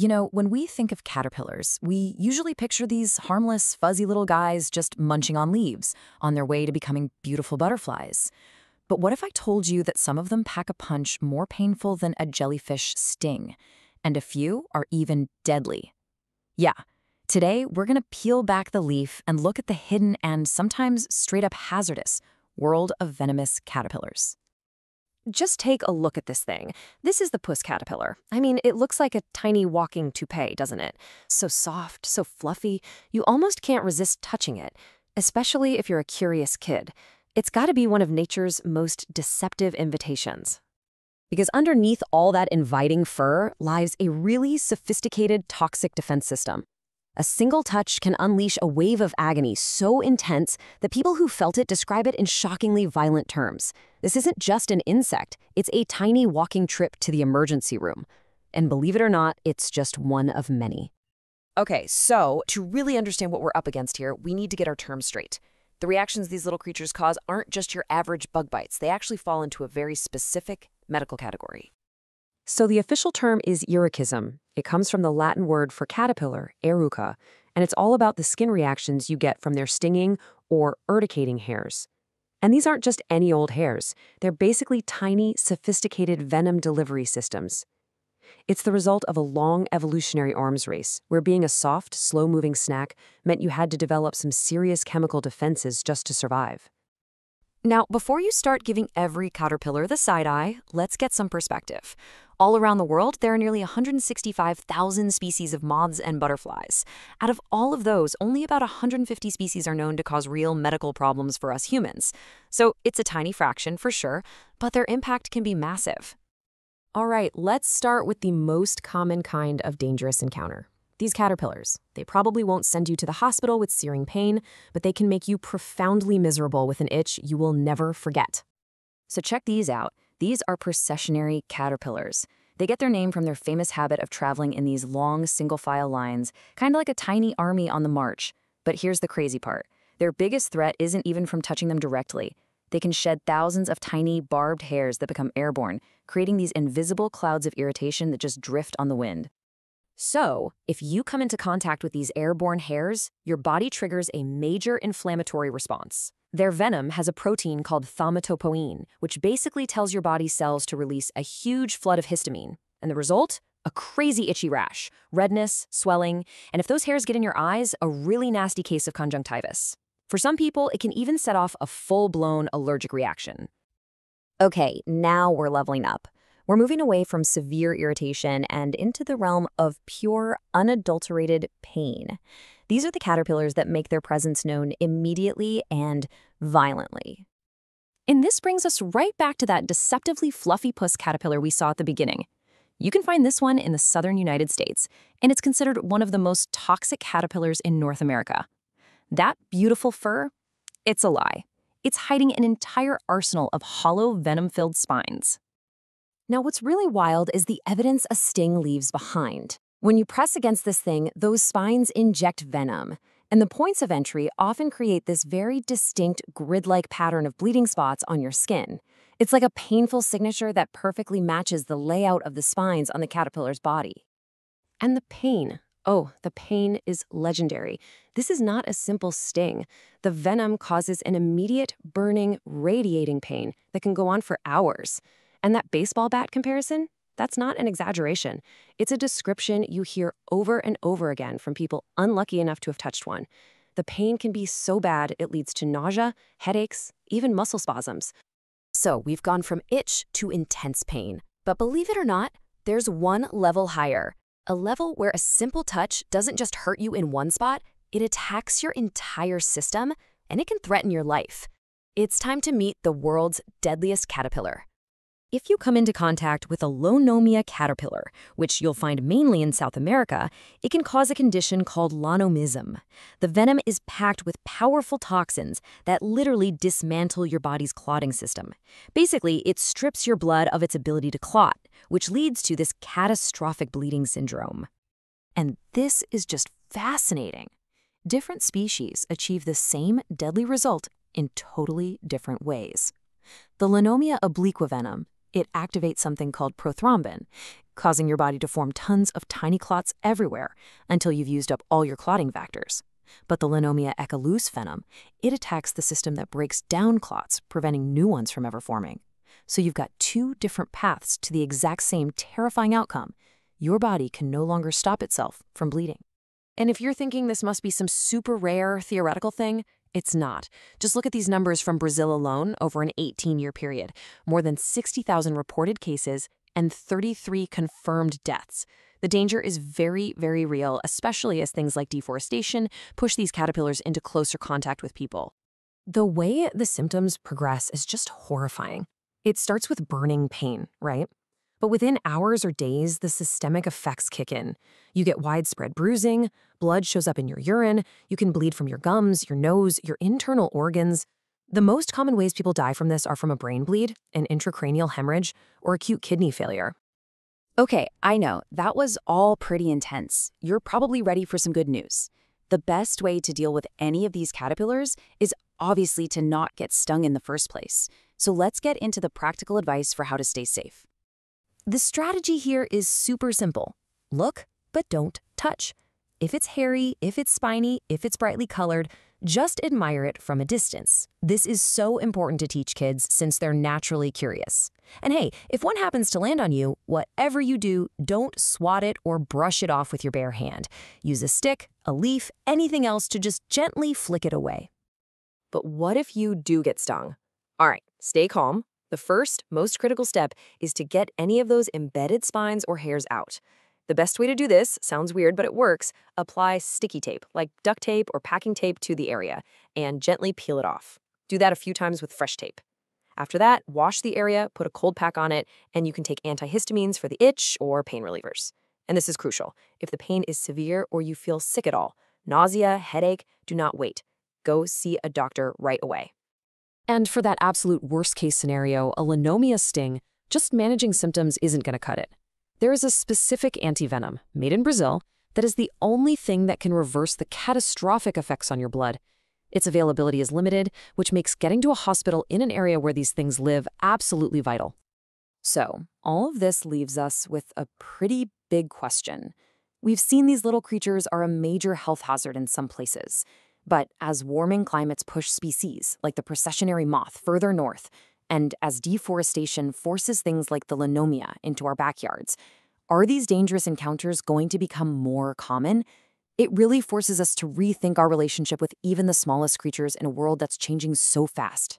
When we think of caterpillars, we usually picture these harmless, fuzzy little guys just munching on leaves on their way to becoming beautiful butterflies. But what if I told you that some of them pack a punch more painful than a jellyfish sting, and a few are even deadly? Yeah, today we're going to peel back the leaf and look at the hidden and sometimes straight-up hazardous world of venomous caterpillars. Just take a look at this thing. This is the puss caterpillar. I mean, it looks like a tiny walking toupee, doesn't it? So soft, so fluffy, you almost can't resist touching it, especially if you're a curious kid. It's got to be one of nature's most deceptive invitations. Because underneath all that inviting fur lies a really sophisticated toxic defense system. A single touch can unleash a wave of agony so intense that people who felt it describe it in shockingly violent terms. This isn't just an insect, it's a tiny walking trip to the emergency room. And believe it or not, it's just one of many. Okay, so to really understand what we're up against here, we need to get our terms straight. The reactions these little creatures cause aren't just your average bug bites. They actually fall into a very specific medical category. So the official term is irricism. It comes from the Latin word for caterpillar, eruca, and it's all about the skin reactions you get from their stinging or urticating hairs. And these aren't just any old hairs. They're basically tiny, sophisticated venom delivery systems. It's the result of a long evolutionary arms race, where being a soft, slow-moving snack meant you had to develop some serious chemical defenses just to survive. Now, before you start giving every caterpillar the side eye, let's get some perspective. All around the world, there are nearly 165,000 species of moths and butterflies. Out of all of those, only about 150 species are known to cause real medical problems for us humans. So it's a tiny fraction for sure, but their impact can be massive. All right, let's start with the most common kind of dangerous encounter. These caterpillars. They probably won't send you to the hospital with searing pain, but they can make you profoundly miserable with an itch you will never forget. So check these out. These are processionary caterpillars. They get their name from their famous habit of traveling in these long single-file lines, kind of like a tiny army on the march. But here's the crazy part. Their biggest threat isn't even from touching them directly. They can shed thousands of tiny, barbed hairs that become airborne, creating these invisible clouds of irritation that just drift on the wind. So, if you come into contact with these airborne hairs, your body triggers a major inflammatory response. Their venom has a protein called thaumatopoin, which basically tells your body's cells to release a huge flood of histamine. And the result? A crazy itchy rash, redness, swelling, and if those hairs get in your eyes, a really nasty case of conjunctivitis. For some people, it can even set off a full-blown allergic reaction. Okay, now we're leveling up. We're moving away from severe irritation and into the realm of pure, unadulterated pain. These are the caterpillars that make their presence known immediately and violently. And this brings us right back to that deceptively fluffy puss caterpillar we saw at the beginning. You can find this one in the southern United States, and it's considered one of the most toxic caterpillars in North America. That beautiful fur? It's a lie. It's hiding an entire arsenal of hollow, venom-filled spines. Now, what's really wild is the evidence a sting leaves behind. When you press against this thing, those spines inject venom, and the points of entry often create this very distinct grid-like pattern of bleeding spots on your skin. It's like a painful signature that perfectly matches the layout of the spines on the caterpillar's body. And the pain. Oh, the pain is legendary. This is not a simple sting. The venom causes an immediate, burning, radiating pain that can go on for hours. And that baseball bat comparison? That's not an exaggeration. It's a description you hear over and over again from people unlucky enough to have touched one. The pain can be so bad it leads to nausea, headaches, even muscle spasms. So we've gone from itch to intense pain. But believe it or not, there's one level higher. A level where a simple touch doesn't just hurt you in one spot, it attacks your entire system, and it can threaten your life. It's time to meet the world's deadliest caterpillar. If you come into contact with a Lonomia caterpillar, which you'll find mainly in South America, it can cause a condition called lonomism. The venom is packed with powerful toxins that literally dismantle your body's clotting system. Basically, it strips your blood of its ability to clot, which leads to this catastrophic bleeding syndrome. And this is just fascinating. Different species achieve the same deadly result in totally different ways. The Lonomia obliqua venom It activates something called prothrombin, causing your body to form tons of tiny clots everywhere until you've used up all your clotting factors. But the Lanomia echolus venom, it attacks the system that breaks down clots, preventing new ones from ever forming. So you've got two different paths to the exact same terrifying outcome. Your body can no longer stop itself from bleeding. And if you're thinking this must be some super rare theoretical thing, it's not. Just look at these numbers from Brazil alone over an 18-year period. More than 60,000 reported cases and 33 confirmed deaths. The danger is very, very real, especially as things like deforestation push these caterpillars into closer contact with people. The way the symptoms progress is just horrifying. It starts with burning pain, right? But within hours or days, the systemic effects kick in. You get widespread bruising, blood shows up in your urine, you can bleed from your gums, your nose, your internal organs. The most common ways people die from this are from a brain bleed, an intracranial hemorrhage, or acute kidney failure. Okay, I know, that was all pretty intense. You're probably ready for some good news. The best way to deal with any of these caterpillars is obviously to not get stung in the first place. So let's get into the practical advice for how to stay safe. The strategy here is super simple. Look, but don't touch. If it's hairy, if it's spiny, if it's brightly colored, just admire it from a distance. This is so important to teach kids since they're naturally curious. And hey, if one happens to land on you, whatever you do, don't swat it or brush it off with your bare hand. Use a stick, a leaf, anything else to just gently flick it away. But what if you do get stung? All right, stay calm. The first, most critical step is to get any of those embedded spines or hairs out. The best way to do this, sounds weird, but it works, apply sticky tape, like duct tape or packing tape to the area, and gently peel it off. Do that a few times with fresh tape. After that, wash the area, put a cold pack on it, and you can take antihistamines for the itch or pain relievers. And this is crucial. If the pain is severe or you feel sick at all, nausea, headache, do not wait. Go see a doctor right away. And for that absolute worst-case scenario, a Lanomia sting, just managing symptoms isn't going to cut it. There is a specific antivenom, made in Brazil, that is the only thing that can reverse the catastrophic effects on your blood. Its availability is limited, which makes getting to a hospital in an area where these things live absolutely vital. So, all of this leaves us with a pretty big question. We've seen these little creatures are a major health hazard in some places. But as warming climates push species, like the processionary moth, further north, and as deforestation forces things like the Lanomia into our backyards, are these dangerous encounters going to become more common? It really forces us to rethink our relationship with even the smallest creatures in a world that's changing so fast.